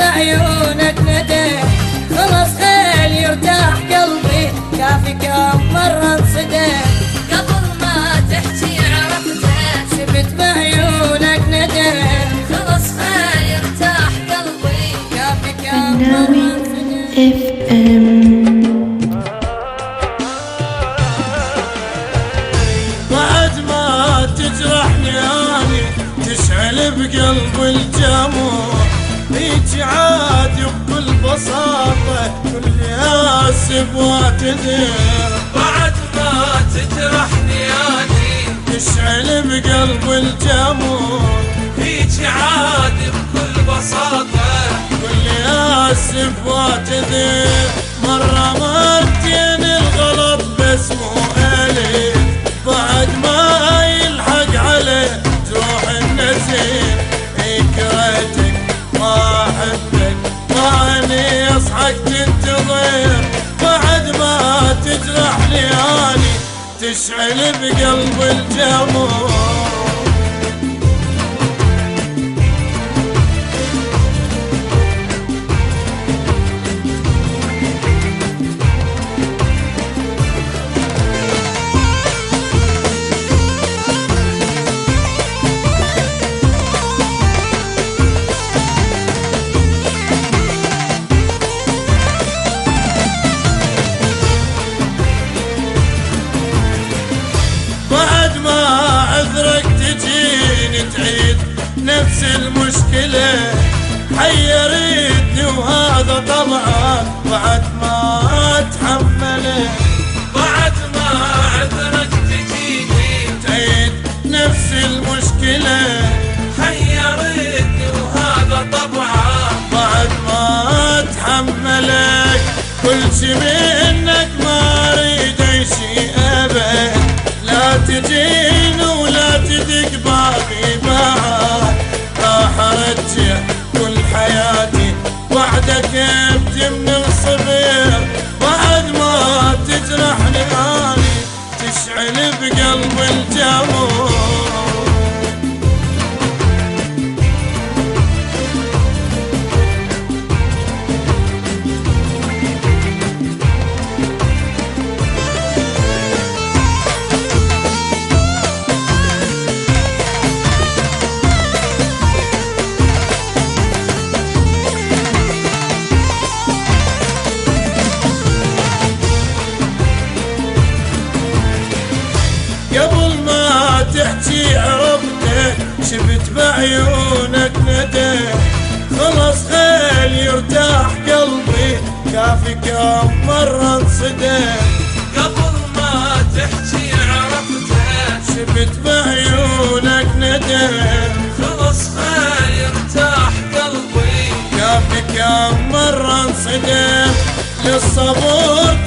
بعيونك ندى، خلص خيل يرتاح قلبي، كافي كم مرة انصدى. قبل ما تحكي عرفته، شفت بعيونك ندى، خلص خيل يرتاح قلبي، كافي كم مرة انصدى. بعد ما تجرحني اني تشعل بقلب الجموع، هيج عادي وبكل بساطة كل اسف واعتذر. بعد ما تجرحني اني تشعل بقلب الجموع، هيج عادي بكل بساطة كل اسف واعتذر. مرة مرتين الغلط بس مو الي، بعد ما يلحق عليه جروح النزير. كرهتك ما احبك ماني اصحك تنتظر، بعد ما تجرحني اني تشعل بقلب الجموع. بعد ما عذرك تجيني تعيد نفس المشكلة، حيرتني وهذا طبعك بعد ما اتحمله. بعد ما عذرك تجيني تعيد نفس المشكلة، حيرتني وهذا طبعك بعد ما اتحملك. كل شي منك ما اريد اي شي ابد، لا تجين ولا تدق بابي بعد. راح ارجع كل حياتي وعدك ابدي من الصغير، بعد ما تجرحني اني تشعل بقلب الجموع. قبل ما تحكي عرفتك، شفت بعيونك ندى، خلص خيل يرتاح قلبي، كافي كم مرة انصدى. قبل ما تحكي عرفته، شفت بعيونك ندى، خلص خيل يرتاح قلبي، كافي كم مرة انصدى. للصبر